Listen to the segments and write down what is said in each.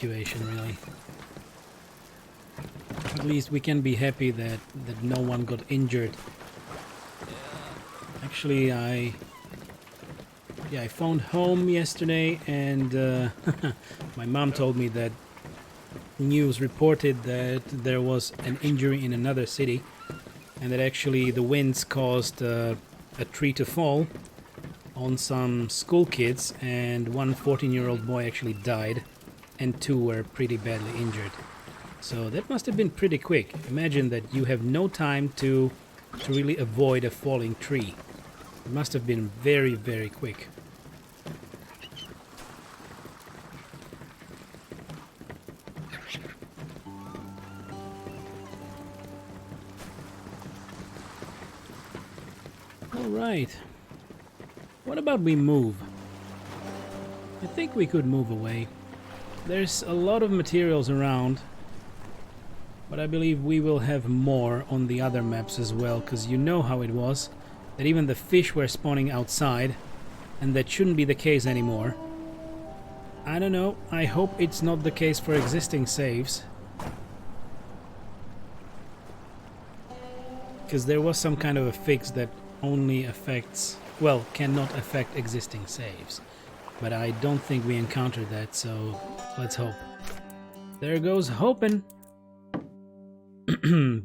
situation, really. At least we can be happy that no one got injured. Actually, I phoned home yesterday, and my mom told me that news reported that there was an injury in another city, and that actually the winds caused a tree to fall on some school kids, and one 14-year-old boy actually died, and 2 were pretty badly injured. So that must have been pretty quick. Imagine that you have no time to really avoid a falling tree. It must have been very, very quick. All right. What about we move? I think we could move away. There's a lot of materials around, but I believe we will have more on the other maps as well, because you know how it was, that even the fish were spawning outside, and that shouldn't be the case anymore. I don't know, I hope it's not the case for existing saves. Because there was some kind of a fix that only affects, well, cannot affect existing saves. But I don't think we encountered that, so let's hope. There goes hoping.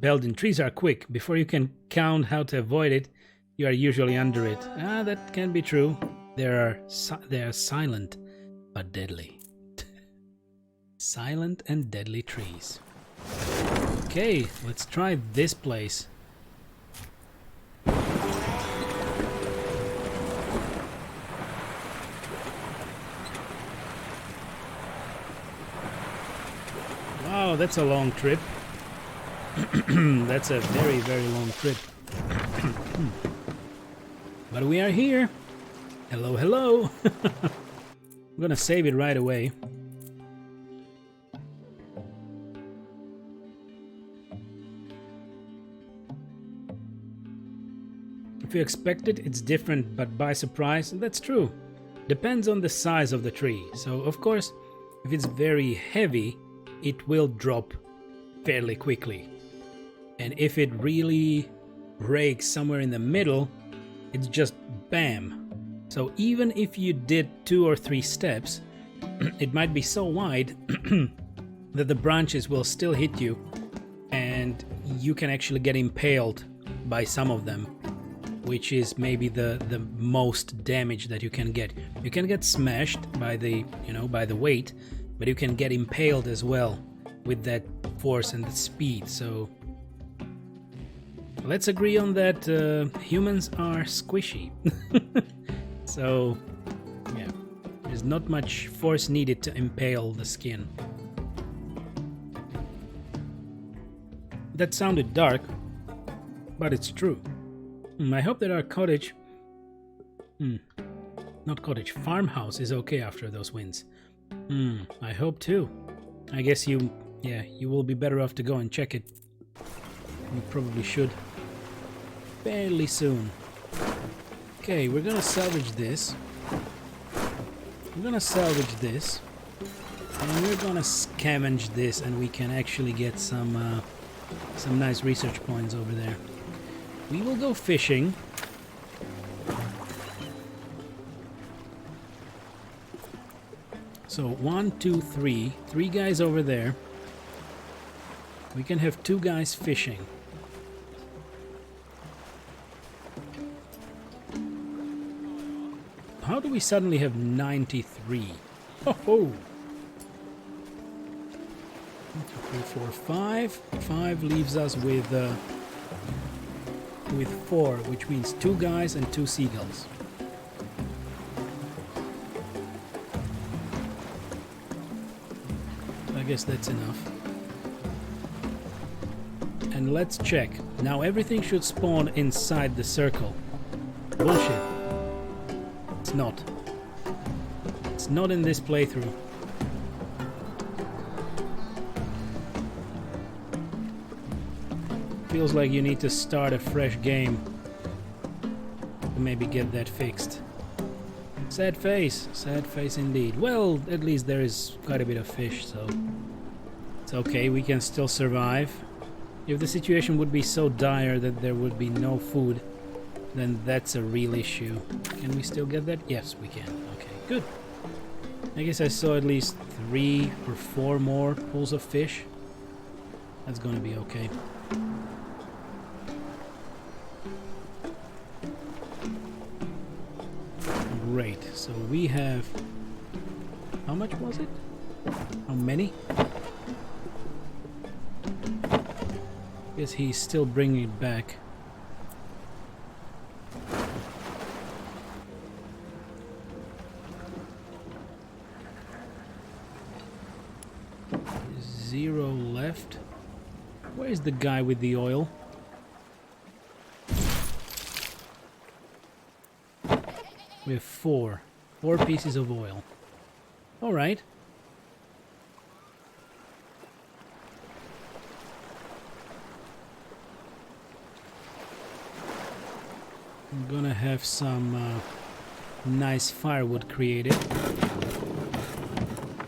Belgian trees are quick. Before you can count how to avoid it, you are usually under it. Ah, that can be true. They are silent, but deadly. Silent and deadly trees. Okay, let's try this place. Wow, that's a long trip. That's a very, very long trip. But we are here. Hello, hello. I'm gonna save it right away. If you expect it, it's different, but by surprise, that's true. Depends on the size of the tree. So, of course, if it's very heavy, it will drop fairly quickly. And if it really breaks somewhere in the middle, it's just bam. So even if you did 2 or 3 steps, it might be so wide that the branches will still hit you, and you can actually get impaled by some of them, which is maybe the most damage that you can get. You can get smashed by the, by the weight, but you can get impaled as well with that force and the speed. So let's agree on that. Humans are squishy. So yeah, there's not much force needed to impale the skin. That sounded dark, but it's true. I hope that our cottage, not cottage, farmhouse is okay after those winds. I hope too. I guess you will be better off to go and check it. You probably should. Fairly soon. Okay, we're gonna salvage this. We're gonna salvage this. And we're gonna scavenge this, and we can actually get some nice research points over there. We will go fishing. So 1, 2, 3. 3 guys over there. We can have 2 guys fishing. How do we suddenly have 93? Oh ho! 1, 2, 3, 4, 5. 5 leaves us with 4, which means 2 guys and 2 seagulls. I guess that's enough. And let's check. Now everything should spawn inside the circle. Bullshit. It's not. It's not in this playthrough. Feels like you need to start a fresh game to maybe get that fixed. Sad face indeed. Well, at least there is quite a bit of fish, so it's okay, we can still survive. If the situation would be so dire that there would be no food, then that's a real issue. Can we still get that? Yes, we can. Okay, good. I guess I saw at least 3 or 4 more pools of fish. That's gonna be okay. Great, so we have... How much was it? How many? Guess he's still bringing it back. Zero left. Where's the guy with the oil? We have 4 pieces of oil. All right. I'm gonna have some nice firewood created.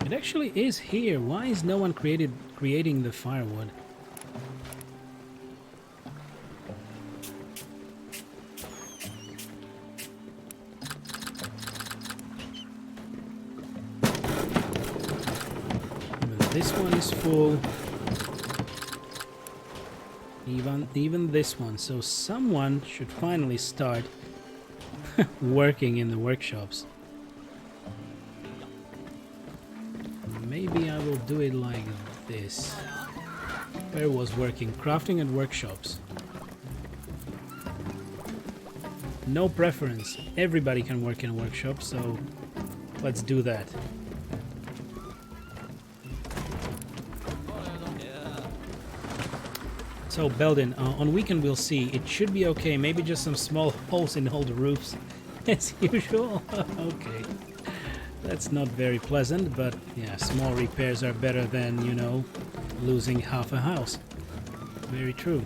It actually is here. Why is no one creating the firewood? This one is full. Even this one. So someone should finally start working in the workshops. Maybe I will do it like this. Where was working? Crafting and workshops. No preference. Everybody can work in a workshop, so let's do that. So Belden, on weekend we'll see. It should be okay. Maybe just some small holes in all the roofs as usual. Okay. That's not very pleasant, but yeah, small repairs are better than, you know, losing half a house. Very true.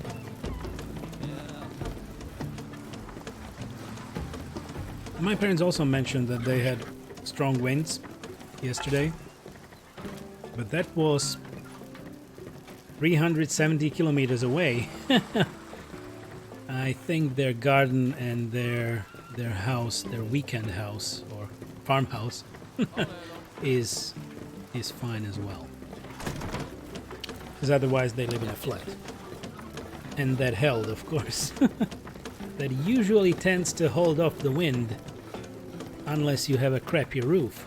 My parents also mentioned that they had strong winds yesterday, but that was 370 kilometers away. I think their garden and their house, their weekend house or farmhouse, is fine as well. Because otherwise they live in a flat. And that held, of course. That usually tends to hold off the wind unless you have a crappy roof.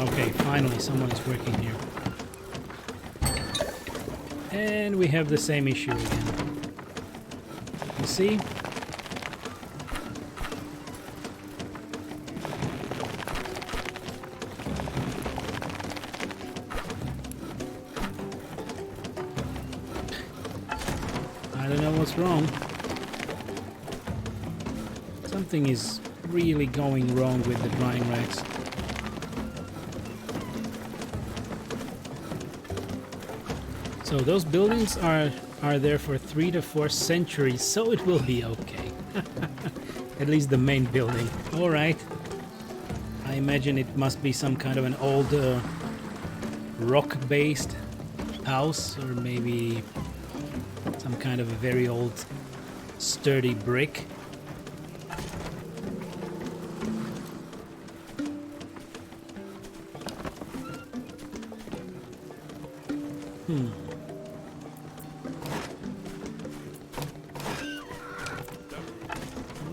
Okay, finally someone is working here. And we have the same issue again. You see? I don't know what's wrong. Something is really going wrong with the drying racks. So those buildings are there for 3 to 4 centuries, so it will be okay. At least the main building. All right. I imagine it must be some kind of an old rock-based house, or maybe some kind of a very old sturdy brick.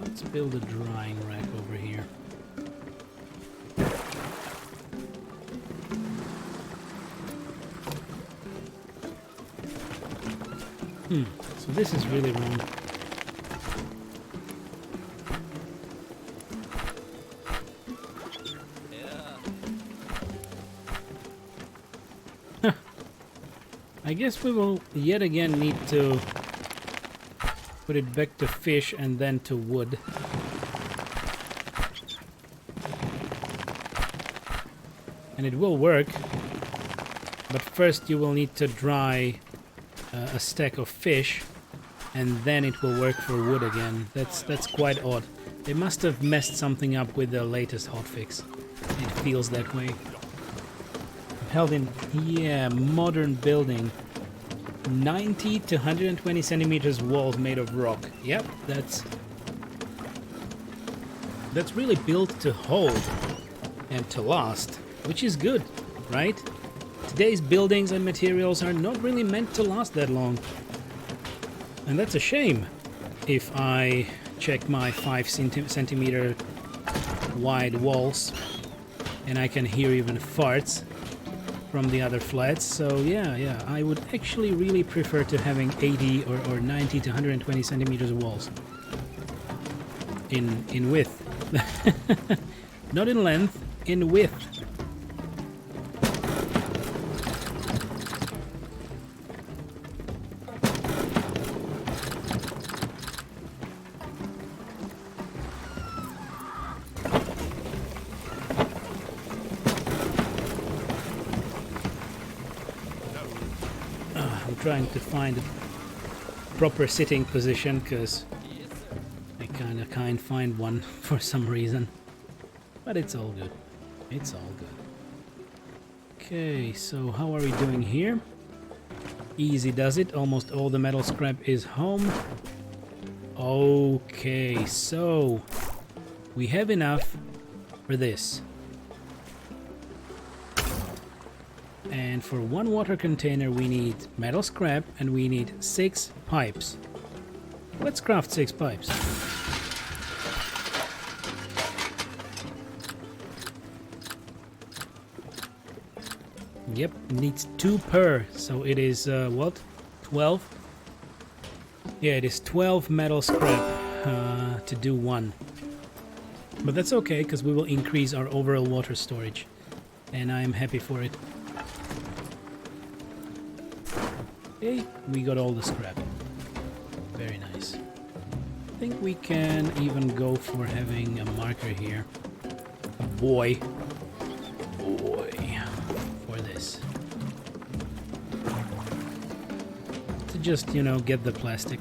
Let's build a drying rack over here. So this is really wrong. I guess we will yet again need to put it back to fish and then to wood. And it will work, But first you will need to dry a stack of fish, and then it will work for wood again. That's quite odd. They must have messed something up with the latest hotfix. It feels that way. Held in, yeah, modern building. 90 to 120 centimeters walls made of rock. Yep, that's really built to hold and to last, which is good, right? Today's buildings and materials are not really meant to last that long. And that's a shame. If I check my 5 centimeter wide walls, and I can hear even farts from the other flats. So yeah, I would actually really prefer to having 80 or 90 to 120 centimeters walls in width. Not in length, in width. I'm trying to find a proper sitting position because I kind of can't find one for some reason. But it's all good. It's all good. Okay, so how are we doing here? Easy does it. Almost all the metal scrap is home. Okay, so we have enough for this. And for one water container we need metal scrap and we need 6 pipes. Let's craft 6 pipes. Yep, needs 2 per, so it is what? 12? Yeah, it is 12 metal scrap to do one. But that's okay, because we will increase our overall water storage. And I am happy for it. Okay, we got all the scrap. Very nice. I think we can even go for having a marker here. A boy. For this. To just, you know, get the plastic.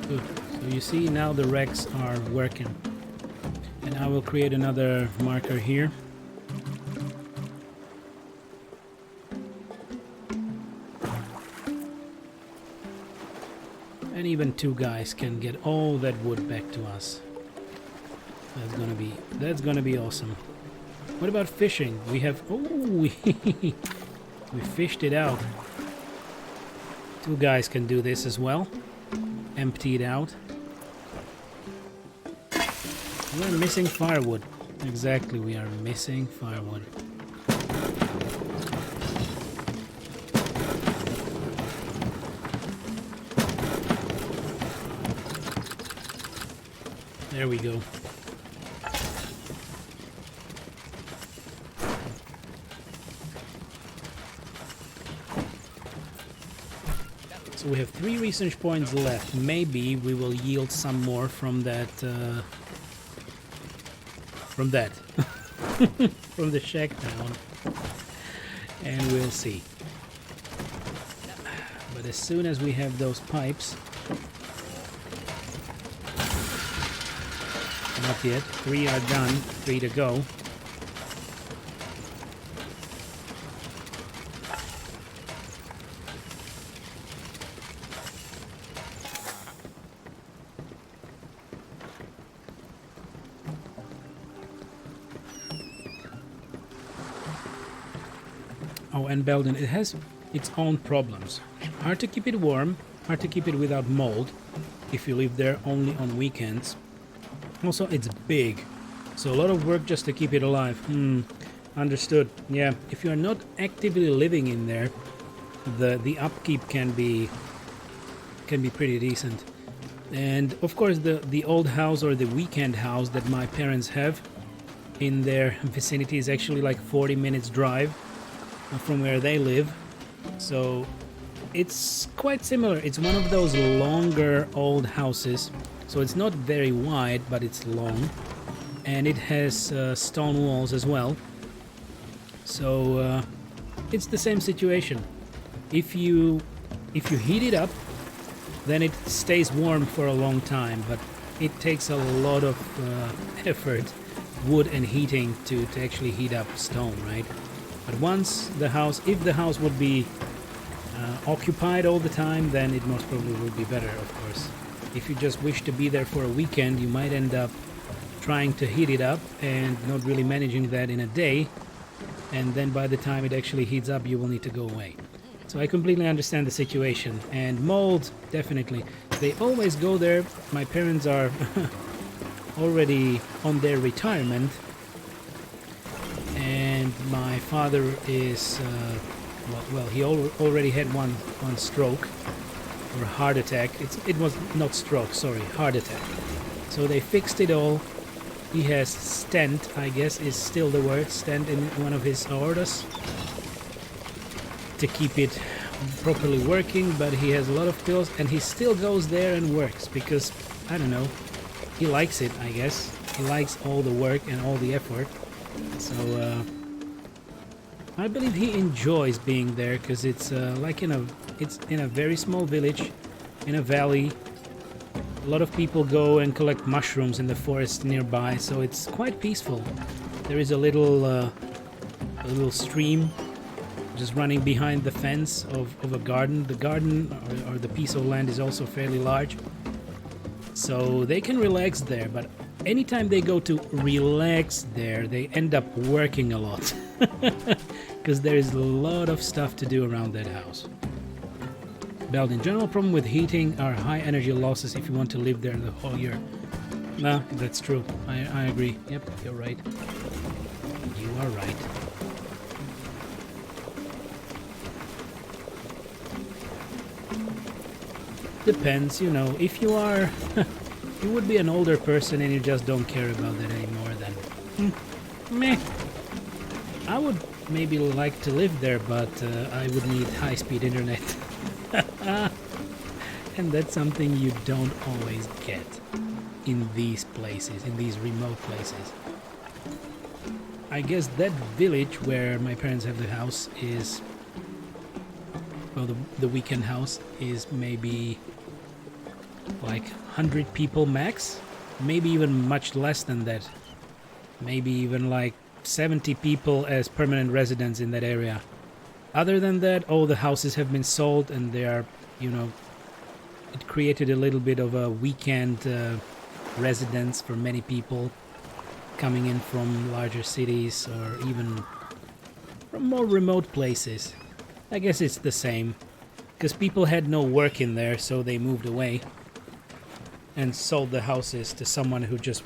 Good. So you see now the racks are working. And I will create another marker here. And even 2 guys can get all that wood back to us. That's gonna be awesome. What about fishing? We have we fished it out. 2 guys can do this as well. Empty it out. We're missing firewood. Exactly, we are missing firewood. There we go. So we have 3 research points left. Maybe we will yield some more from that. From the shack town. And we'll see. But as soon as we have those pipes. Not yet. 3 are done. 3 to go. Oh, and Belden, it has its own problems. Hard to keep it warm, hard to keep it without mold if you live there only on weekends. Also, it's big, so a lot of work just to keep it alive. Understood. Yeah, if you're not actively living in there, the upkeep can be pretty decent. And of course, the old house or the weekend house that my parents have in their vicinity is actually like 40 minutes drive. from where they live. So it's quite similar. It's one of those longer old houses. So it's not very wide, but it's long. And it has stone walls as well. So it's the same situation. If you heat it up, then it stays warm for a long time, but it takes a lot of effort, wood and heating to actually heat up stone, right? But once the house, if the house would be occupied all the time, then it most probably would be better, of course. If you just wish to be there for a weekend, you might end up trying to heat it up and not really managing that in a day, and then by the time it actually heats up, you will need to go away. So I completely understand the situation. And mold, definitely. They always go there. My parents are already on their retirement. And my father is, well, he already had one stroke or heart attack. It was not stroke, sorry, heart attack. So they fixed it all. He has stent, I guess is still the word, stent in one of his aortas to keep it properly working, but he has a lot of pills and he still goes there and works because, I don't know, he likes it, I guess. He likes all the work and all the effort. So I believe he enjoys being there because it's like it's in a very small village in a valley. A lot of people go and collect mushrooms in the forest nearby, so it's quite peaceful. There is a little stream just running behind the fence of a garden. The garden or the piece of land is also fairly large, so they can relax there. But anytime they go to relax there, they end up working a lot because there is a lot of stuff to do around that house. Belden, general problem with heating are high energy losses if you want to live there the whole year. No, that's true. I agree. Yep, you're right. You are right. Depends, you know, if you are you would be an older person and you just don't care about that anymore, then meh. I would maybe like to live there, but I would need high-speed internet. And that's something you don't always get in these places, in these remote places. I guess that village where my parents have the house is, well, the weekend house is maybe like 100 people max, maybe even much less than that, maybe even like 70 people as permanent residents in that area. Other than that, all the houses have been sold and they are, you know, it created a little bit of a weekend residence for many people coming in from larger cities or even from more remote places. I guess it's the same, because people had no work in there, so they moved away and sold the houses to someone who just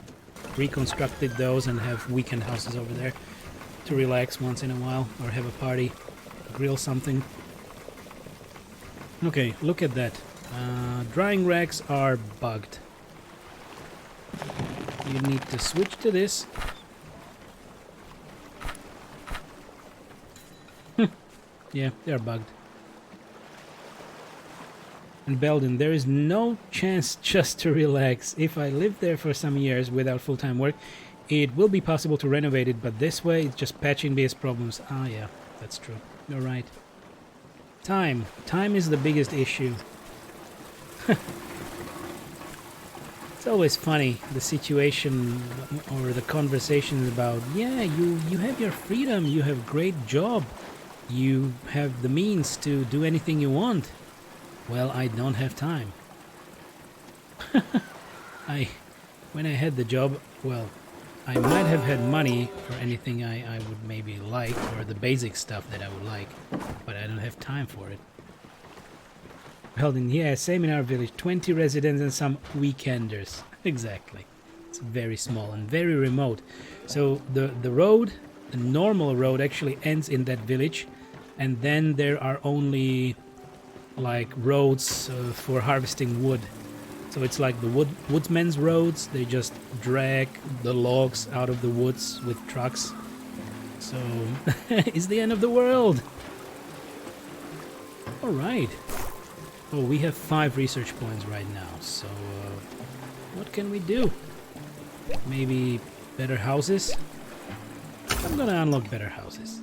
reconstructed those and have weekend houses over there to relax once in a while or have a party, grill something. Okay, look at that. Drying racks are bugged. You need to switch to this. Yeah, they're bugged. And Belden, there is no chance just to relax. If I live there for some years without full-time work, it will be possible to renovate it, but this way it's just patching base problems. Ah, yeah, that's true. You're right. Time. Time is the biggest issue. It's always funny, the situation or the conversations about, yeah, you have your freedom, you have a great job, you have the means to do anything you want. Well, I don't have time. When I had the job, well, I might have had money for anything I would maybe like, or the basic stuff that I would like, but I don't have time for it. Belden, yeah, same in our village, 20 residents and some weekenders. Exactly. It's very small and very remote. So the road, the normal road actually ends in that village, and then there are only like roads for harvesting wood. So it's like the woodsmen's roads. They just drag the logs out of the woods with trucks. So, it's the end of the world. All right. Oh, we have 5 research points right now. So, what can we do? Maybe better houses? I'm gonna unlock better houses.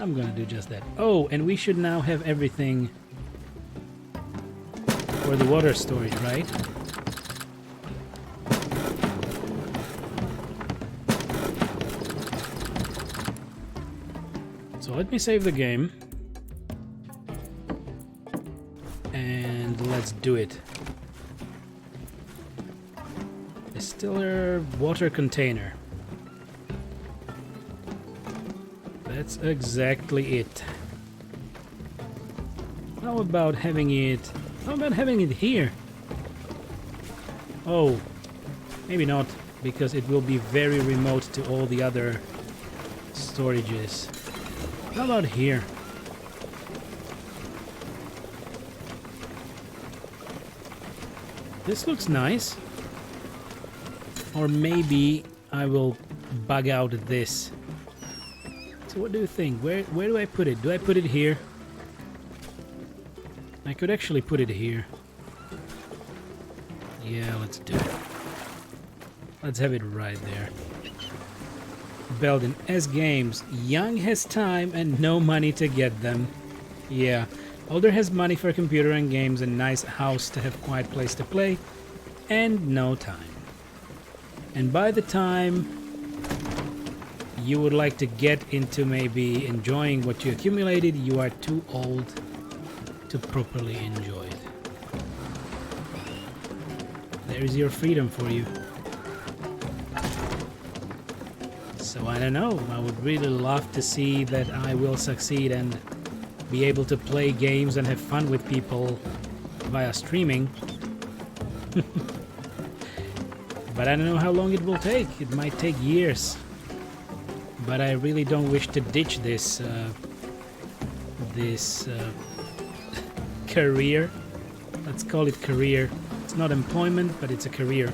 I'm gonna do just that. Oh, and we should now have everything for the water storage, right? So let me save the game. And let's do it. Distiller water container. That's exactly it. How about having it... How about having it here? Oh, maybe not, because it will be very remote to all the other storages. How about here? This looks nice. Or maybe I will bug out this. So what do you think? Where do I put it? Do I put it here? I could actually put it here. Yeah, let's do it. Let's have it right there. Belden S Games. Young has time and no money to get them. Yeah. Older has money for computer and games and nice house to have quiet place to play. And no time. And by the time you would like to get into maybe enjoying what you accumulated, you are too old to properly enjoy it. There is your freedom for you. So I don't know, I would really love to see that I will succeed and be able to play games and have fun with people via streaming. But I don't know how long it will take. It might take years. But I really don't wish to ditch this career. Let's call it career. It's not employment, but it's a career.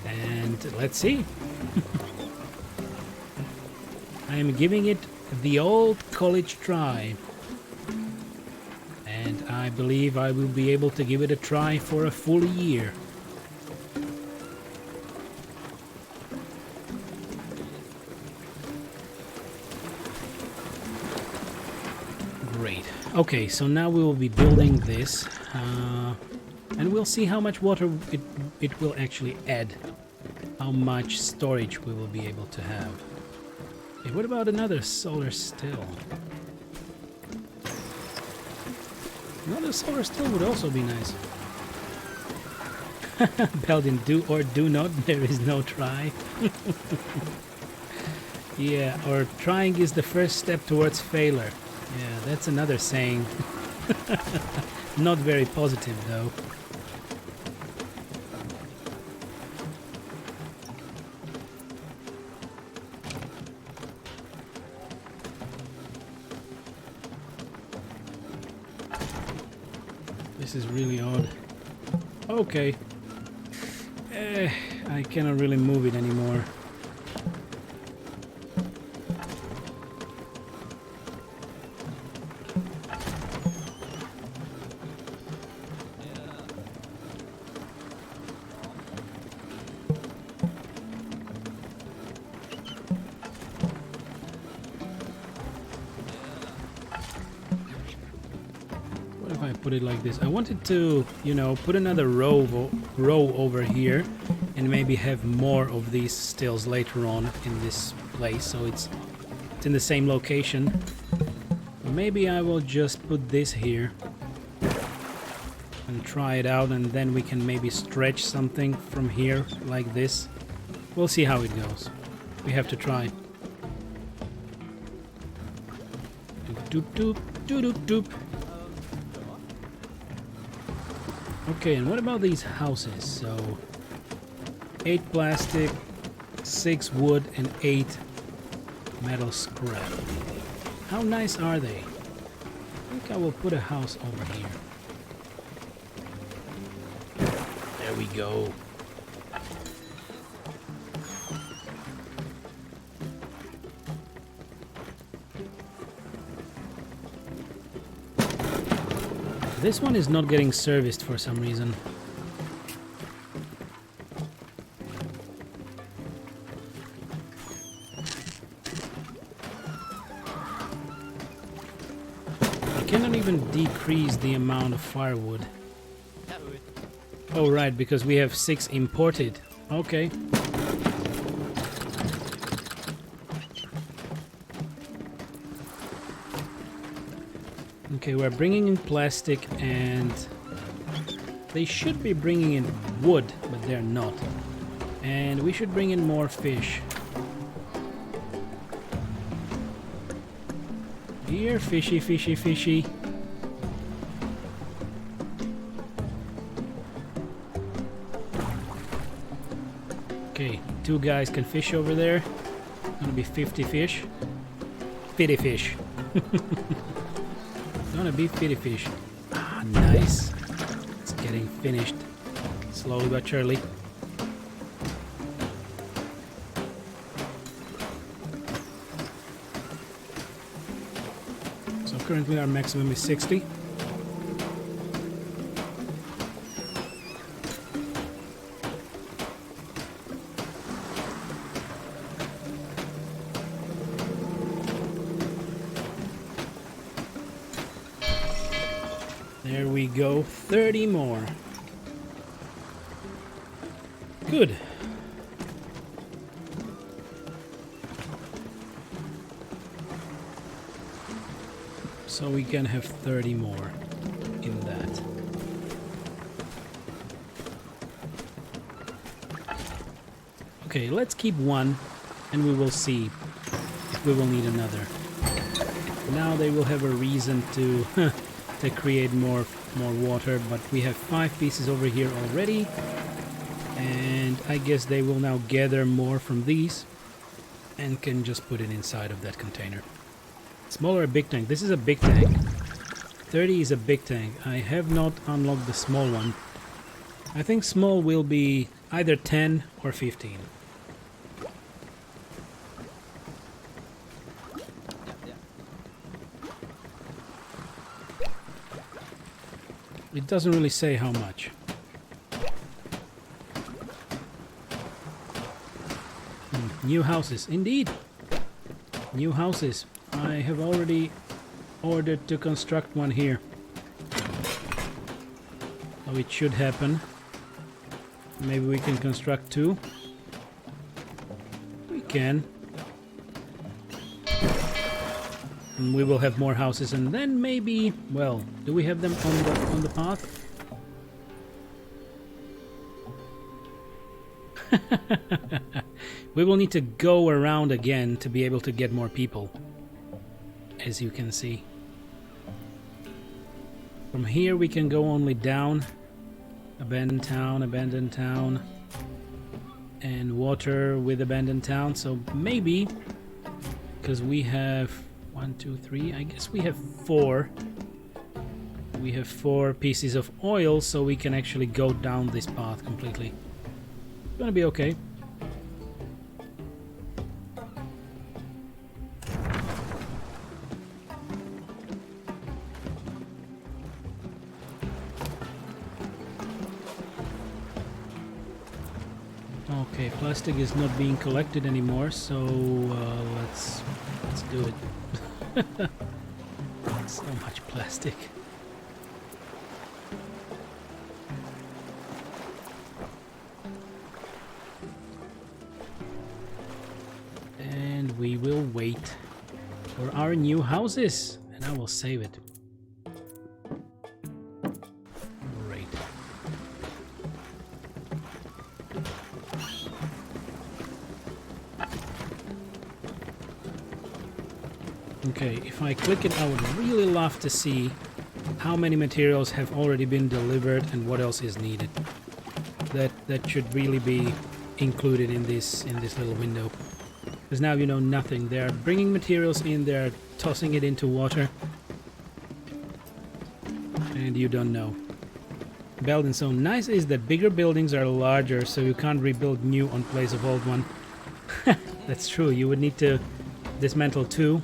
And let's see. I am giving it the old college try. And I believe I will be able to give it a try for a full year. Great. Okay, so now we will be building this. And we'll see how much water it will actually add. How much storage we will be able to have. Hey, what about another solar still? Another solar still would also be nice. Belden, do or do not, there is no try. Yeah, or trying is the first step towards failure. Yeah, that's another saying. Not very positive though. This is really odd. Okay. I cannot really move it anymore. Put it like this. I wanted to, you know, put another row over here and maybe have more of these stills later on in this place, so it's in the same location. Maybe I will just put this here and try it out, and then we can maybe stretch something from here like this. We'll see how it goes. We have to try. Doop doop doop doop doop. Okay, and what about these houses? So 8 plastic, 6 wood, and 8 metal scrap. How nice are they? I think I will put a house over here. There we go. This one is not getting serviced for some reason. I cannot even decrease the amount of firewood. Oh right, because we have 6 imported. Okay. Okay, we're bringing in plastic and they should be bringing in wood, but they're not. And we should bring in more fish. Here, fishy, fishy, fishy. Okay, 2 guys can fish over there. Gonna be 50 fish. 50 fish. Gonna be 50 fish. Ah, nice. It's getting finished. Slowly but surely. So currently our maximum is 60. There we go, 30 more. Good. So we can have 30 more in that. Okay, let's keep 1 and we will see if we will need another. Now they will have a reason to to create more water, but we have 5 pieces over here already, and I guess they will now gather more from these and can just put it inside of that container. Small or a big tank? This is a big tank. 30 is a big tank. I have not unlocked the small one. I think small will be either 10 or 15. It doesn't really say how much. New houses, indeed. New houses. I have already ordered to construct one here. So it should happen. Maybe we can construct 2. We can. And we will have more houses, and then maybe, well, do we have them on the path? We will need to go around again to be able to get more people, as you can see. From here we can go only down. Abandoned town, and water with abandoned town. So maybe, because we have 1, 2, 3, I guess we have 4. We have 4 pieces of oil, so we can actually go down this path completely. It's gonna be okay. Okay, plastic is not being collected anymore, so let's do it. So much plastic. And we will wait for our new houses, and I will save it. Great. Okay, if I click it, I would really love to see how many materials have already been delivered and what else is needed. That should really be included in this little window. Because now you know nothing. They're bringing materials in, they're tossing it into water, and you don't know. Building. So nice is that bigger buildings are larger, so you can't rebuild new on place of old one. That's true. You would need to dismantle 2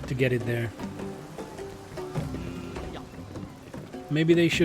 to get it there. maybe they should